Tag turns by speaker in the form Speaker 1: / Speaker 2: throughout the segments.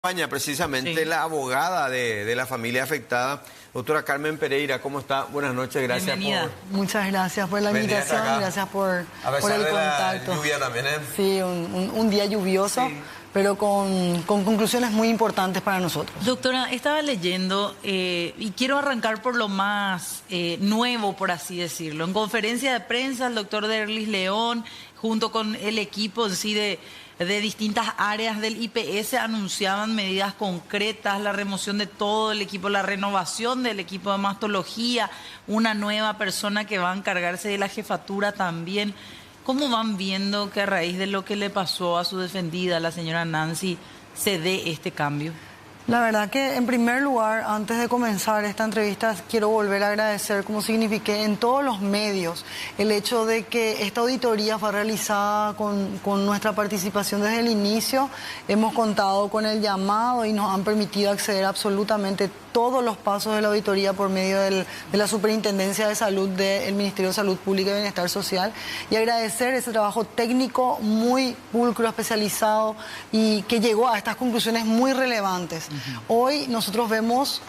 Speaker 1: España, precisamente
Speaker 2: Sí.
Speaker 1: la abogada de la familia afectada, doctora Carmen Pereira. ¿Cómo está? Buenas noches, gracias
Speaker 2: Bienvenida.
Speaker 3: Muchas gracias por la
Speaker 1: venir hasta
Speaker 3: invitación,
Speaker 1: acá.
Speaker 3: gracias por
Speaker 1: A pesar
Speaker 3: el
Speaker 1: de
Speaker 3: contacto.
Speaker 1: la lluvia también, ¿eh?
Speaker 3: Sí, un día lluvioso,
Speaker 2: Sí.
Speaker 3: pero con conclusiones muy importantes para nosotros.
Speaker 2: Doctora, estaba leyendo y quiero arrancar por lo más nuevo, por así decirlo. En conferencia de prensa, el doctor Derlis León, junto con el equipo en sí de distintas áreas del IPS, anunciaban medidas concretas, la remoción de todo el equipo, la renovación del equipo de mastología, una nueva persona que va a encargarse de la jefatura también. ¿Cómo van viendo que a raíz de lo que le pasó a su defendida, la señora Nancy, se dé este cambio?
Speaker 3: La verdad que, en primer lugar, antes de comenzar esta entrevista, quiero volver a agradecer, como signifiqué, en todos los medios, el hecho de que esta auditoría fue realizada con nuestra participación desde el inicio. Hemos contado con el llamado y nos han permitido acceder a absolutamente todos los pasos de la auditoría por medio de la Superintendencia de Salud del Ministerio de Salud Pública y Bienestar Social, y agradecer ese trabajo técnico muy pulcro, especializado, y que llegó a estas conclusiones muy relevantes. Hoy nosotros vemos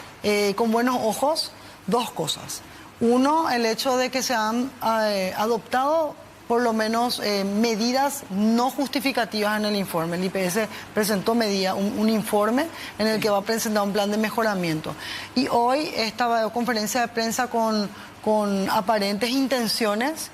Speaker 3: con buenos ojos dos cosas. Uno, el hecho de que se han adoptado por lo menos medidas no justificativas en el informe. El IPS presentó un informe en el que va a presentar un plan de mejoramiento. Y hoy esta conferencia de prensa con aparentes intenciones,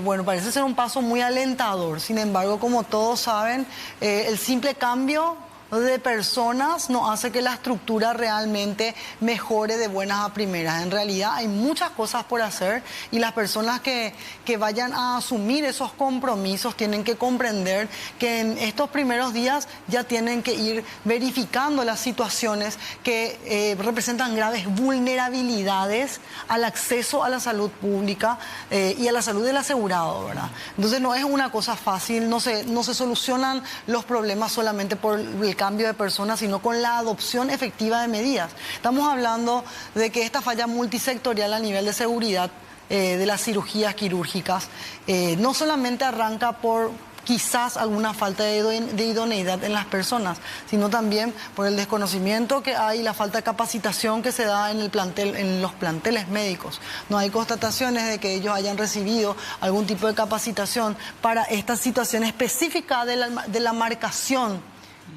Speaker 3: bueno, parece ser un paso muy alentador. Sin embargo, como todos saben, el simple cambio de personas no hace que la estructura realmente mejore de buenas a primeras. En realidad hay muchas cosas por hacer, y las personas que vayan a asumir esos compromisos tienen que comprender que en estos primeros días ya tienen que ir verificando las situaciones que representan graves vulnerabilidades al acceso a la salud pública y a la salud del asegurado, ¿verdad? Entonces no es una cosa fácil, no se solucionan los problemas solamente por el cambio de personas, sino con la adopción efectiva de medidas. Estamos hablando de que esta falla multisectorial a nivel de seguridad de las cirugías quirúrgicas no solamente arranca por quizás alguna falta de idoneidad en las personas, sino también por el desconocimiento que hay, la falta de capacitación que se da en los planteles médicos. No hay constataciones de que ellos hayan recibido algún tipo de capacitación para esta situación específica de la marcación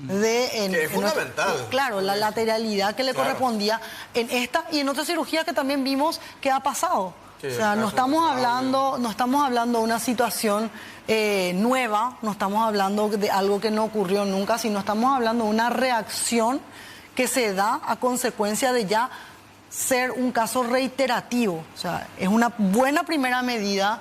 Speaker 1: Que es fundamental.
Speaker 3: Claro, la lateralidad que le correspondía en esta y en otras cirugías que también vimos que ha pasado.
Speaker 1: Sí,
Speaker 3: o sea, no estamos hablando de una situación nueva, no estamos hablando de algo que no ocurrió nunca, sino estamos hablando de una reacción que se da a consecuencia de ya ser un caso reiterativo. O sea, es una buena primera medida.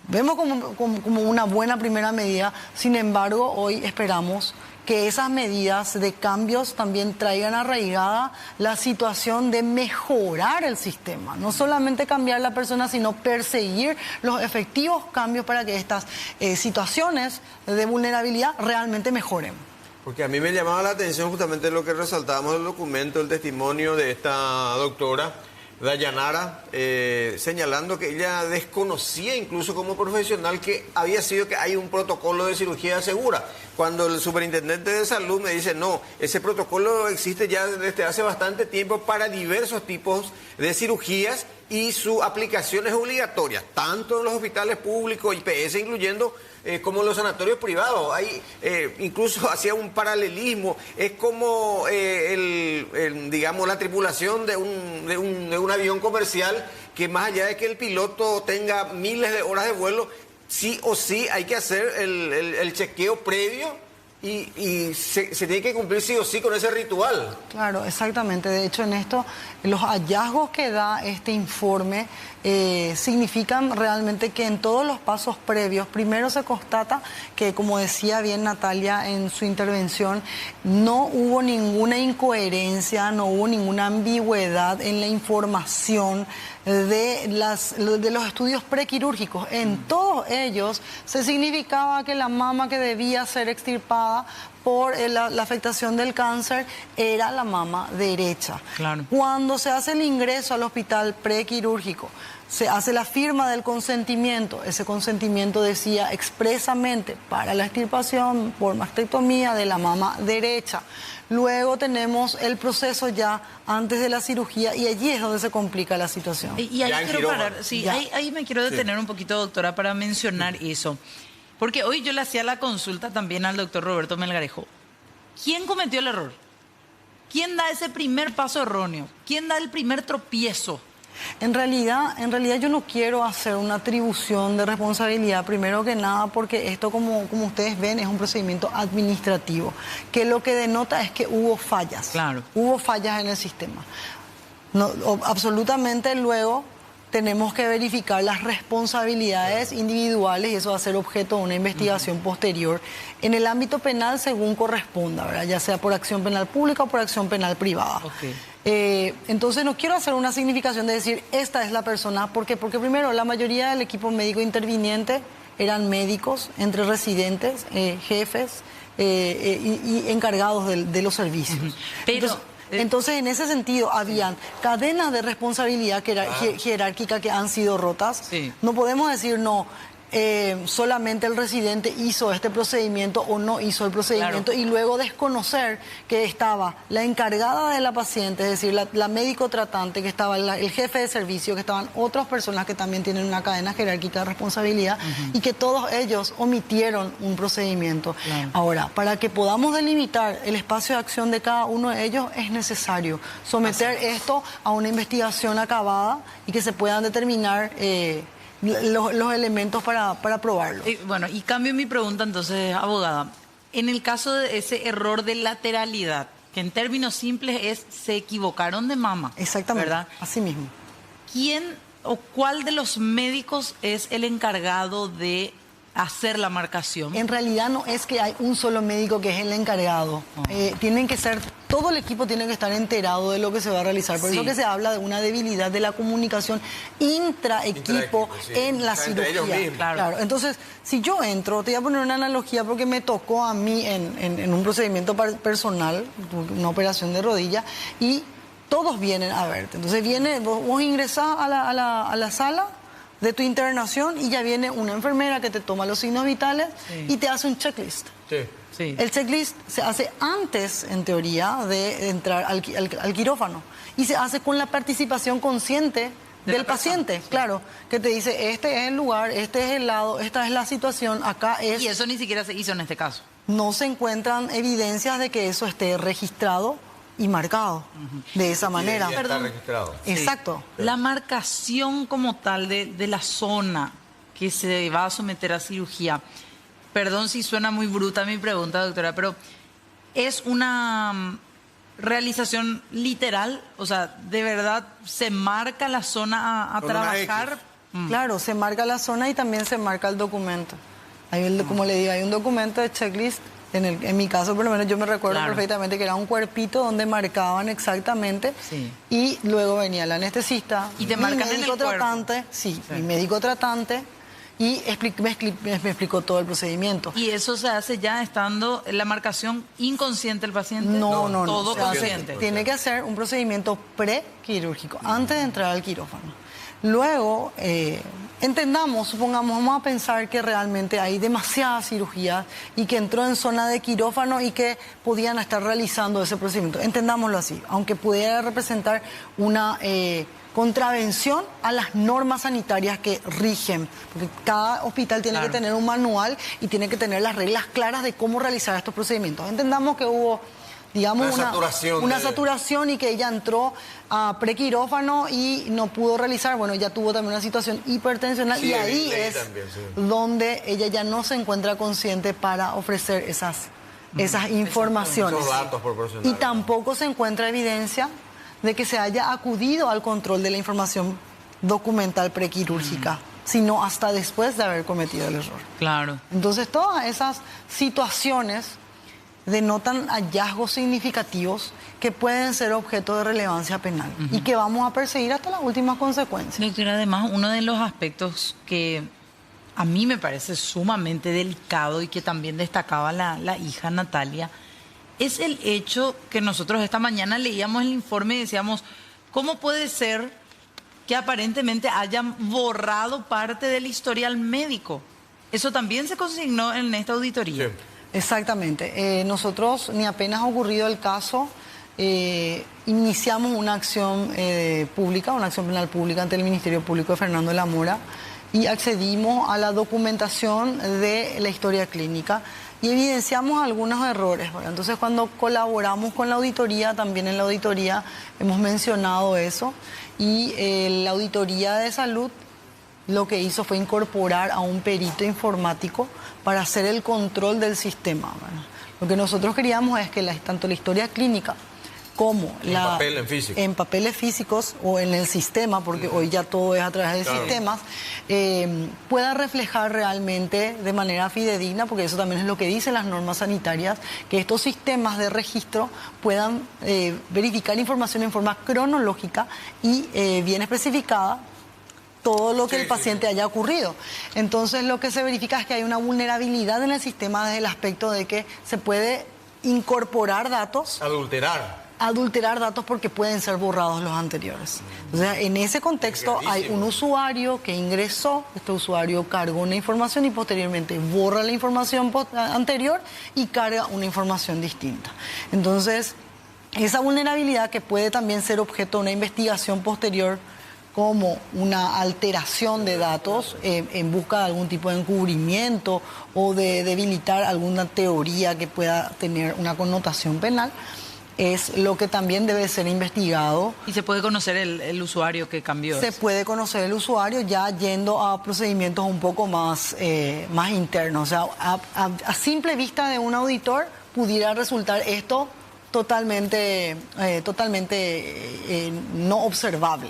Speaker 3: Vemos como una buena primera medida. Sin embargo, hoy esperamos que esas medidas de cambios también traigan arraigada la situación de mejorar el sistema. No solamente cambiar la persona, sino perseguir los efectivos cambios para que estas situaciones de vulnerabilidad realmente mejoren.
Speaker 1: Porque a mí me llamaba la atención justamente lo que resaltábamos del documento, el testimonio de esta doctora Dayanara, señalando que ella desconocía incluso como profesional que hay un protocolo de cirugía segura. Cuando el superintendente de salud me dice, no, ese protocolo existe ya desde hace bastante tiempo para diversos tipos de cirugías y su aplicación es obligatoria, tanto en los hospitales públicos, IPS incluyendo, como en los sanatorios privados. Hay, incluso hacía un paralelismo, es como digamos, la tripulación de un avión comercial, que más allá de que el piloto tenga miles de horas de vuelo, sí o sí hay que hacer el chequeo previo y se tiene que cumplir sí o sí con ese ritual.
Speaker 3: Claro, exactamente. De hecho, en esto, los hallazgos que da este informe significan realmente que en todos los pasos previos, primero se constata que, como decía bien Natalia en su intervención, no hubo ninguna incoherencia, no hubo ninguna ambigüedad en la información de los estudios prequirúrgicos. En todos ellos se significaba que la mama que debía ser extirpada por la afectación del cáncer era la mama derecha.
Speaker 2: Claro.
Speaker 3: Cuando se hace el ingreso al hospital prequirúrgico, se hace la firma del consentimiento. Ese consentimiento decía expresamente para la extirpación por mastectomía de la mama derecha. Luego tenemos el proceso ya antes de la cirugía y allí es donde se complica la situación.
Speaker 2: Y ahí
Speaker 1: Ya en
Speaker 2: quiero
Speaker 1: quirófano.
Speaker 2: parar, sí, ahí me quiero detener un poquito, doctora, para mencionar eso. Porque hoy yo le hacía la consulta también al doctor Roberto Melgarejo. ¿Quién cometió el error? ¿Quién da ese primer paso erróneo? ¿Quién da el primer tropiezo?
Speaker 3: En realidad yo no quiero hacer una atribución de responsabilidad, primero que nada, porque esto, como ustedes ven, es un procedimiento administrativo, que lo que denota es que hubo fallas.
Speaker 2: Claro.
Speaker 3: Hubo fallas en el sistema. No, absolutamente luego tenemos que verificar las responsabilidades individuales y eso va a ser objeto de una investigación posterior en el ámbito penal según corresponda, ¿verdad? Ya sea por acción penal pública o por acción penal privada.
Speaker 2: Okay.
Speaker 3: Entonces no quiero hacer una significación de decir esta es la persona, porque primero la mayoría del equipo médico interviniente eran médicos, entre residentes, jefes y encargados de los servicios.
Speaker 2: Pero
Speaker 3: entonces, en ese sentido, habían cadenas de responsabilidad jerárquica que han sido rotas.
Speaker 2: Sí.
Speaker 3: No podemos decir, no, solamente el residente hizo este procedimiento o no hizo el procedimiento,
Speaker 2: claro,
Speaker 3: y luego desconocer que estaba la encargada de la paciente, es decir, la médico tratante, que estaba el jefe de servicio, que estaban otras personas que también tienen una cadena jerárquica de responsabilidad, y que todos ellos omitieron un procedimiento.
Speaker 2: Claro.
Speaker 3: Ahora, para que podamos delimitar el espacio de acción de cada uno de ellos, es necesario someter esto a una investigación acabada y que se puedan determinar los elementos para probarlo.
Speaker 2: Bueno, y cambio mi pregunta entonces, abogada. En el caso de ese error de lateralidad, que en términos simples es se equivocaron de mama.
Speaker 3: Exactamente,
Speaker 2: ¿verdad?
Speaker 3: así mismo.
Speaker 2: ¿Quién o cuál de los médicos es el encargado de hacer la marcación?
Speaker 3: En realidad no es que hay un solo médico que es el encargado. Tienen que ser, todo el equipo tiene que estar enterado de lo que se va a realizar. Por
Speaker 2: Sí.
Speaker 3: eso que se habla de una debilidad de la comunicación intraequipo
Speaker 1: Sí.
Speaker 3: en la
Speaker 1: Entre ellos
Speaker 3: cirugía.
Speaker 1: mismos.
Speaker 3: Claro. Entonces, si yo entro, te voy a poner una analogía porque me tocó a mí en un procedimiento personal, una operación de rodilla, y todos vienen a verte. Entonces vos ingresás a la sala de tu internación y ya viene una enfermera que te toma los signos vitales,
Speaker 2: Sí.
Speaker 3: y te hace un checklist.
Speaker 1: Sí.
Speaker 2: Sí.
Speaker 3: El checklist se hace antes, en teoría, de entrar al quirófano, y se hace con la participación consciente del paciente, claro, que te dice, este es el lugar, este es el lado, esta es la situación, acá es...
Speaker 2: Y eso ni siquiera se hizo en este caso.
Speaker 3: No se encuentran evidencias de que eso esté registrado y marcado de esa manera.
Speaker 1: Ya está
Speaker 2: Perdón.
Speaker 1: registrado.
Speaker 3: Exacto.
Speaker 2: La marcación como tal de la zona que se va a someter a cirugía, perdón si suena muy bruta mi pregunta, doctora, pero ¿es una realización literal? O sea, ¿de verdad se marca la zona a
Speaker 1: Con una
Speaker 2: trabajar?
Speaker 3: Claro, se marca la zona y también se marca el documento. Como le digo, hay un documento de checklist. En mi caso, por lo menos, yo me recuerdo
Speaker 2: Claro.
Speaker 3: perfectamente que era un cuerpito donde marcaban exactamente,
Speaker 2: Sí.
Speaker 3: y luego venía el anestesista,
Speaker 2: Y te
Speaker 3: mi
Speaker 2: marcan en el
Speaker 3: médico
Speaker 2: cuerpo.
Speaker 3: tratante, sí, mi médico tratante, y me explicó todo el procedimiento.
Speaker 2: Y eso se hace ya estando la marcación inconsciente del paciente.
Speaker 3: No.
Speaker 2: Todo
Speaker 3: Se hace-
Speaker 2: consciente.
Speaker 3: Tiene que hacer un procedimiento prequirúrgico antes de entrar al quirófano. Luego, supongamos, vamos a pensar que realmente hay demasiadas cirugías y que entró en zona de quirófano y que podían estar realizando ese procedimiento. Entendámoslo así, aunque pudiera representar una contravención a las normas sanitarias que rigen, porque cada hospital tiene
Speaker 2: Claro.
Speaker 3: que tener un manual y tiene que tener las reglas claras de cómo realizar estos procedimientos. Entendamos que hubo, digamos, una saturación y que ella entró a prequirófano y no pudo realizar, bueno, ella tuvo también una situación hipertensional,
Speaker 1: Sí,
Speaker 3: y ahí
Speaker 1: leí
Speaker 3: es
Speaker 1: también, sí.
Speaker 3: donde ella ya no se encuentra consciente para ofrecer esas informaciones.
Speaker 1: Esos datos proporcionados.
Speaker 3: Y tampoco se encuentra evidencia de que se haya acudido al control de la información documental prequirúrgica, sino hasta después de haber cometido el error.
Speaker 2: Claro.
Speaker 3: Entonces, todas esas situaciones denotan hallazgos significativos que pueden ser objeto de relevancia penal y que vamos a perseguir hasta las últimas consecuencias.
Speaker 2: Doctora, además, uno de los aspectos que a mí me parece sumamente delicado y que también destacaba la hija Natalia, es el hecho que nosotros esta mañana leíamos el informe y decíamos, ¿cómo puede ser que aparentemente hayan borrado parte del historial médico? Eso también se consignó en esta auditoría.
Speaker 1: Sí.
Speaker 3: Exactamente. Nosotros, ni apenas ha ocurrido el caso, iniciamos una acción pública, una acción penal pública ante el Ministerio Público de Fernando de la Mora y accedimos a la documentación de la historia clínica y evidenciamos algunos errores, ¿verdad? Entonces, cuando colaboramos con la auditoría, también en la auditoría hemos mencionado eso y la auditoría de salud lo que hizo fue incorporar a un perito informático para hacer el control del sistema, ¿verdad? Lo que nosotros queríamos es que tanto la historia clínica como en papeles físicos o en el sistema, porque hoy ya todo es a través de sistemas, pueda reflejar realmente de manera fidedigna, porque eso también es lo que dicen las normas sanitarias, que estos sistemas de registro puedan verificar información en forma cronológica y bien especificada todo lo que el paciente haya ocurrido. Entonces lo que se verifica es que hay una vulnerabilidad en el sistema desde el aspecto de que se puede incorporar datos. Adulterar datos porque pueden ser borrados los anteriores. O sea, en ese contexto hay un usuario que ingresó, este usuario cargó una información y posteriormente borra la información anterior y carga una información distinta. Entonces, esa vulnerabilidad que puede también ser objeto de una investigación posterior como una alteración de datos en busca de algún tipo de encubrimiento o de debilitar alguna teoría que pueda tener una connotación penal, es lo que también debe ser investigado.
Speaker 2: ¿Y se puede conocer el usuario que cambió?
Speaker 3: Se puede conocer el usuario ya yendo a procedimientos un poco más internos. O sea, a simple vista de un auditor pudiera resultar esto totalmente no observable.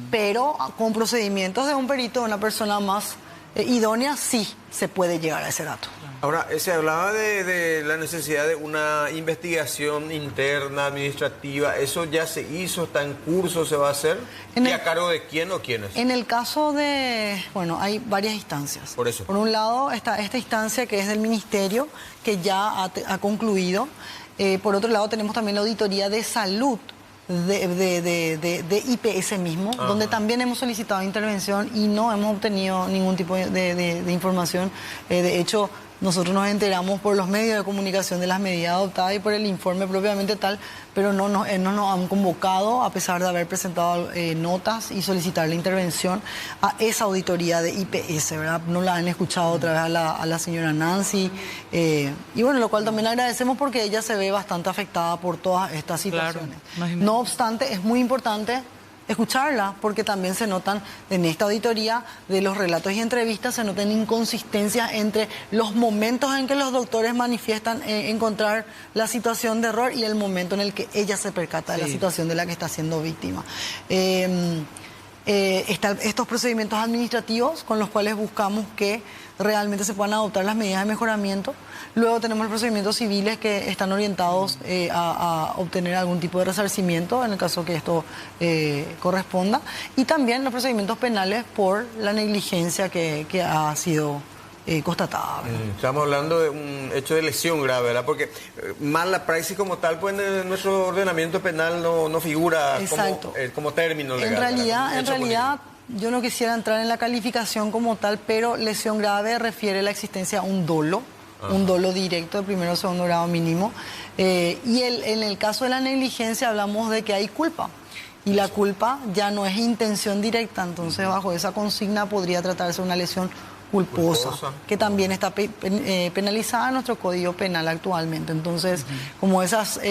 Speaker 3: Pero con procedimientos de un perito, de una persona más idónea, sí se puede llegar a ese dato.
Speaker 1: Ahora, se hablaba de la necesidad de una investigación interna, administrativa. ¿Eso ya se hizo? ¿Está en curso? ¿Se va a hacer? ¿Y a cargo de quién o quiénes?
Speaker 3: En el caso de... Bueno, hay varias instancias.
Speaker 1: Por eso.
Speaker 3: Por un lado está esta instancia que es del Ministerio, que ya ha concluido. Por otro lado tenemos también la auditoría de salud de IPS mismo, donde también hemos solicitado intervención y no hemos obtenido ningún tipo de información. De hecho, nosotros nos enteramos por los medios de comunicación de las medidas adoptadas y por el informe propiamente tal, pero no nos han convocado, a pesar de haber presentado notas y solicitar la intervención a esa auditoría de IPS, ¿verdad? No la han escuchado otra vez a la señora Nancy. Y bueno, lo cual también agradecemos porque ella se ve bastante afectada por todas estas situaciones. Claro, no obstante, es muy importante escucharla, porque también se notan en esta auditoría de los relatos y entrevistas, se notan inconsistencias entre los momentos en que los doctores manifiestan encontrar la situación de error y el momento en el que ella se percata de la situación de la que está siendo víctima. Están estos procedimientos administrativos con los cuales buscamos que realmente se puedan adoptar las medidas de mejoramiento. Luego tenemos los procedimientos civiles que están orientados a obtener algún tipo de resarcimiento en el caso que esto corresponda. Y también los procedimientos penales por la negligencia que ha sido constatada.
Speaker 1: Estamos hablando de un hecho de lesión grave, ¿verdad? Porque mala praxis como tal, pues en nuestro ordenamiento penal no figura como término legal.
Speaker 3: En realidad, yo no quisiera entrar en la calificación como tal, pero lesión grave refiere a la existencia de un dolo. Un dolo directo de primero o segundo grado mínimo. Y en el caso de la negligencia hablamos de que hay culpa. Y la culpa ya no es intención directa, entonces bajo esa consigna podría tratarse de una lesión culposa, que también está penalizada en nuestro Código Penal actualmente. Entonces, como esos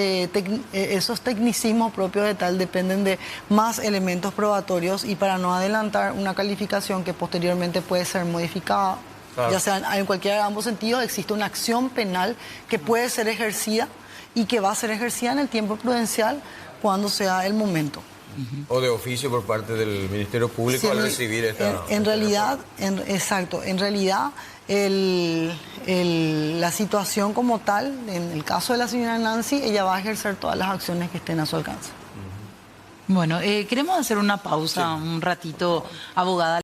Speaker 3: tecnicismos propios de tal dependen de más elementos probatorios y para no adelantar una calificación que posteriormente puede ser modificada, ya sea en cualquiera de ambos sentidos, existe una acción penal que puede ser ejercida y que va a ser ejercida en el tiempo prudencial cuando sea el momento.
Speaker 1: O de oficio por parte del Ministerio Público al recibir esta...
Speaker 3: En realidad, la situación como tal, en el caso de la señora Nancy, ella va a ejercer todas las acciones que estén a su alcance.
Speaker 2: Bueno, queremos hacer una pausa un ratito, abogada.